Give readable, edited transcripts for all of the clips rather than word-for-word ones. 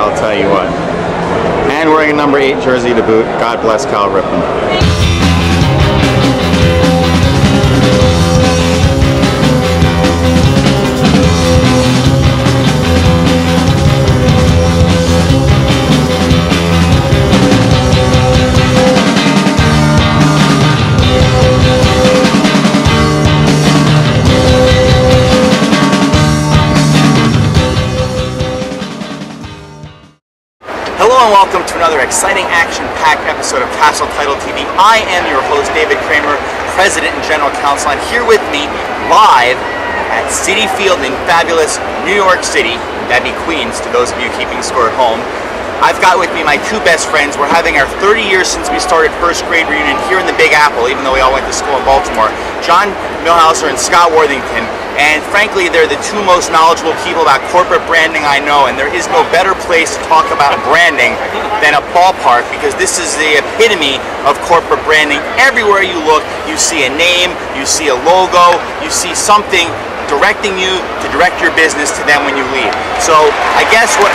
I'll tell you what. And wearing a number 8 jersey to boot. God bless Cal Ripken. Hello and welcome to another exciting action-packed episode of Castle Title TV. I am your host, David Kramer, President and General Counsel, and here with me live at Citi Field in fabulous New York City, that'd be Queens to those of you keeping score at home. I've got with me my two best friends. We're having our 30 years since we started first grade reunion here in the Big Apple, even though we all went to school in Baltimore. John Milhauser and Scott Worthington. And frankly, they're the two most knowledgeable people about corporate branding I know, and there is no better place to talk about branding than a ballpark, because this is the epitome of corporate branding. Everywhere you look, you see a name, you see a logo, you see something directing you to direct your business to them when you leave. So I guess what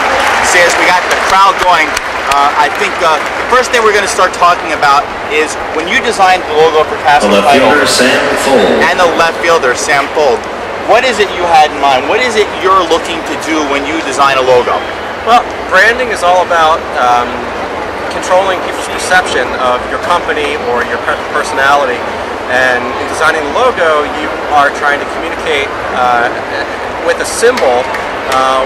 says we got the crowd going. I think the first thing we're going to start talking about is when you designed the logo for Castle Title, and the left fielder Sam Fold. What is it you had in mind? What is it you're looking to do when you design a logo? Well, branding is all about controlling people's perception of your company or your personality. And in designing the logo, you are trying to communicate with a symbol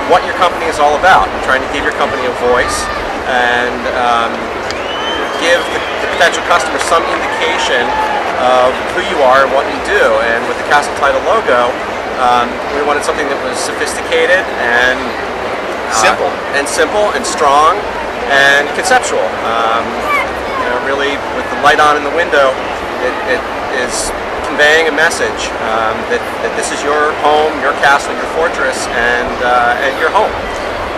what your company is all about. You're trying to give your company a voice and give the potential customer some indication of who you are and what you do. And with the Castle Title logo, we wanted something that was sophisticated and simple and strong and conceptual. Really, with the light on in the window, it is conveying a message that this is your home, your castle, your fortress, and your home.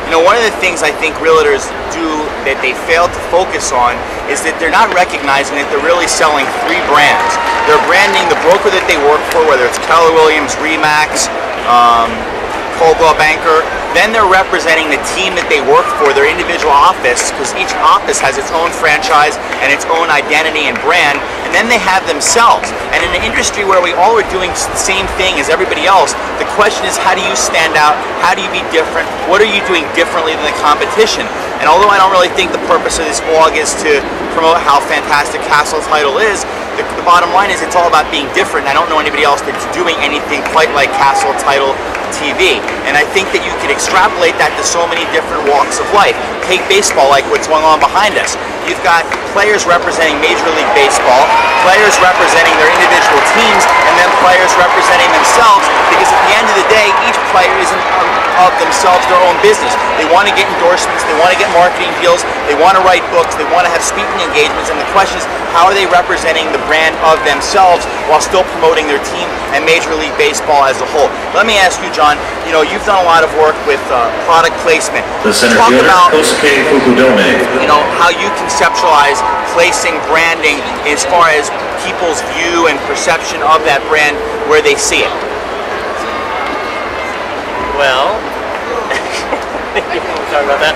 You know, one of the things I think realtors do that they fail to focus on is that they're not recognizing that they're really selling 3 brands. They're branding the broker that they work for, whether it's Keller Williams, Remax, Coldwell Banker. Then they're representing the team that they work for, their individual office, because each office has its own franchise and its own identity and brand. And then they have themselves. And in an industry where we all are doing the same thing as everybody else, the question is, how do you stand out? How do you be different? What are you doing differently than the competition? And although I don't really think the purpose of this vlog is to promote how fantastic Castle Title is, the bottom line is it's all about being different. I don't know anybody else that's doing anything quite like Castle Title TV. And I think that you could extrapolate that to so many different walks of life. Take baseball, like what's going on behind us. You've got players representing Major League Baseball, players representing their individual teams, and then players representing themselves, because at the end of the day, each player isn't of themselves their own business. They want to get endorsements, they want to get marketing deals, they want to write books, they want to have speaking engagements, and the question is, how are they representing the brand of themselves while still promoting their team and Major League Baseball as a whole? Let me ask you, John, you know, you've done a lot of work with product placement. The center Talk fielder, about, Kosuke Fukudome. you know, how you conceptualize placing branding as far as people's view and perception of that brand where they see it. Well, you want to talk about that?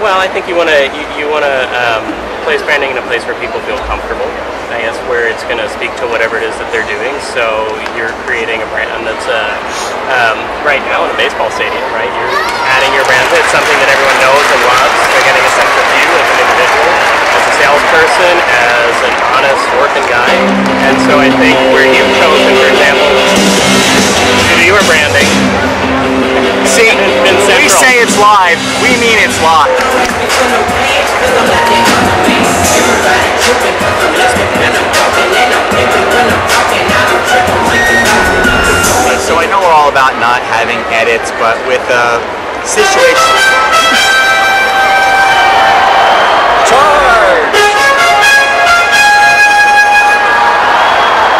Well, I think you want to place branding in a place where people feel comfortable. I guess where it's going to speak to whatever it is that they're doing. So you're creating a brand that's right now in a baseball stadium, right? You're adding your brand to it, something that everyone knows and loves. They're getting a sense of you as an individual, as a salesperson, as an honest working guy. And so I think where you've chosen, for example, to do your branding. See, when we say it's live, we mean it's live. So I know we're all about not having edits, but with a situation...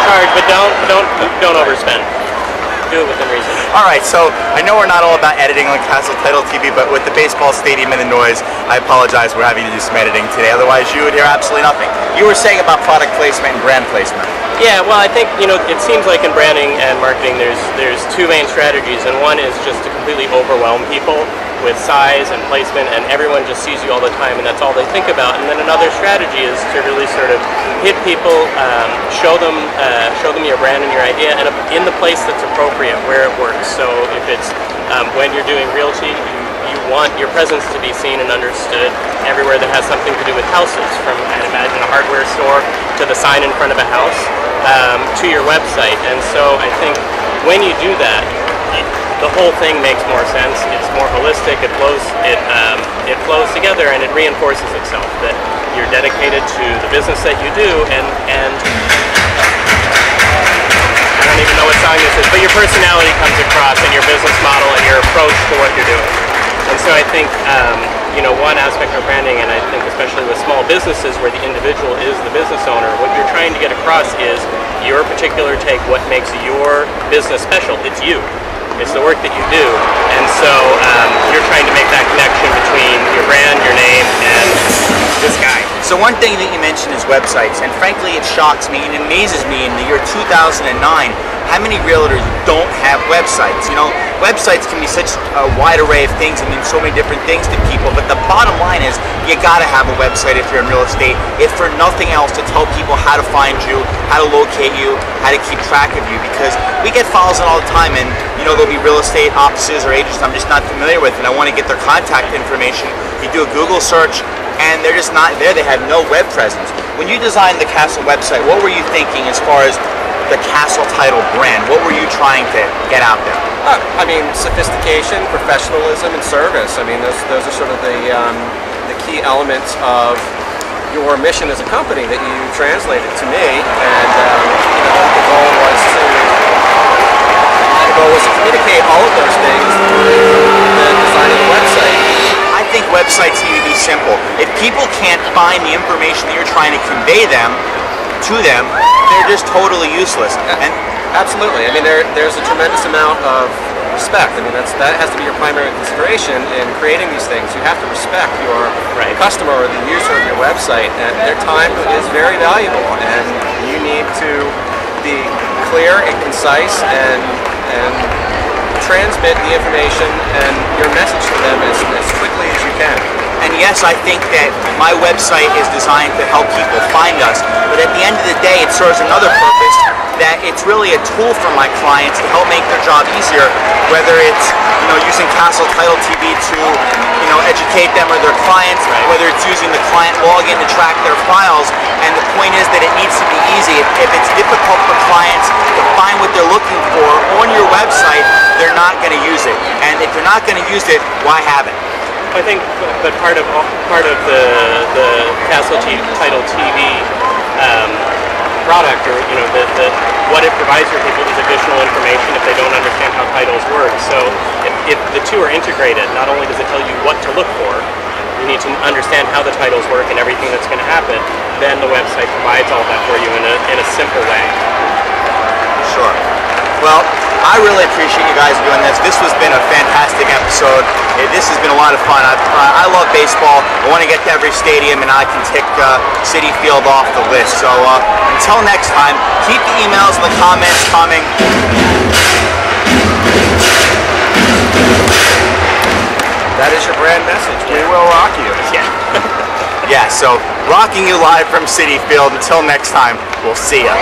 Charge, but don't overspend. Do it within reason. Alright, so I know we're not all about editing on Castle Title TV, but with the baseball stadium and the noise, I apologize, we're having to do some editing today, otherwise you would hear absolutely nothing. You were saying about product placement and brand placement. Yeah, well, I think, you know, it seems like in branding and marketing there's two main strategies, and one is just to completely overwhelm people with size and placement, and everyone just sees you all the time, and that's all they think about. And then another strategy is to really sort of hit people, show them your brand and your idea, and in the place that's appropriate, where it works. So if it's when you're doing realty, you want your presence to be seen and understood everywhere that has something to do with houses, from, I'd imagine, a hardware store to the sign in front of a house, to your website. And so I think when you do that, the whole thing makes more sense. It's more holistic. It flows together, and it reinforces itself that you're dedicated to the business that you do, and I don't even know what song this is, but your personality comes across, and your business model and your approach to what you're doing. And so I think, one aspect of branding, and I think especially with small businesses where the individual is the business owner, what you're trying to get across is your particular take, what makes your business special. It's you. It's the work that you do. And so you're trying to make that connection between your brand, your name, and this guy. So one thing that you mentioned is websites, and frankly it shocks me and amazes me in the year 2009 how many realtors don't have websites. Websites can be such a wide array of things and mean so many different things to people, but the bottom line is you gotta have a website if you're in real estate, if for nothing else to tell people how to find you, how to locate you, how to keep track of you, because we get files in all the time, and there'll be real estate offices or agents I'm just not familiar with, and I want to get their contact information. You do a Google search and they're just not there. They have no web presence. When you designed the Castle website, what were you thinking as far as the Castle Title brand? What were you trying to get out there? Sophistication, professionalism, and service. Those are sort of the key elements of your mission as a company that you translated to me, and the goal was to communicate all of those things through the design of the website. I think websites need to be simple. If people can't find the information that you're trying to convey to them, they're just totally useless. And absolutely. There's a tremendous amount of respect. That has to be your primary consideration in creating these things. You have to respect your customer or the user of your website, and their time is very valuable, and you need to be clear and concise and transmit the information and your message to them as quickly as you can. And yes, I think that my website is designed to help people find us, but at the end of the day, it serves another purpose, that it's really a tool for my clients to help make their job easier, whether it's using Castle Title TV to educate them or their clients, whether it's using the client login to track their files. And the point is that it needs to be easy. If it's difficult for clients to find what they're looking for on your website, they're not going to use it. And if they're not going to use it, why have it? I think, but part of the Castle Title TV product, or what it provides for people is additional information if they don't understand how titles work. So if the two are integrated, not only does it tell you what to look for, you need to understand how the titles work and everything that's going to happen. Then the website provides all that for you in a simple way. Sure. Well, I really appreciate you guys doing this. This has been a fantastic episode. This has been a lot of fun. I love baseball. I want to get to every stadium, and I can tick Citi Field off the list. So until next time, keep the emails and the comments coming. That is your brand message. We will rock you. Yeah. Yeah, so rocking you live from Citi Field. Until next time, we'll see ya.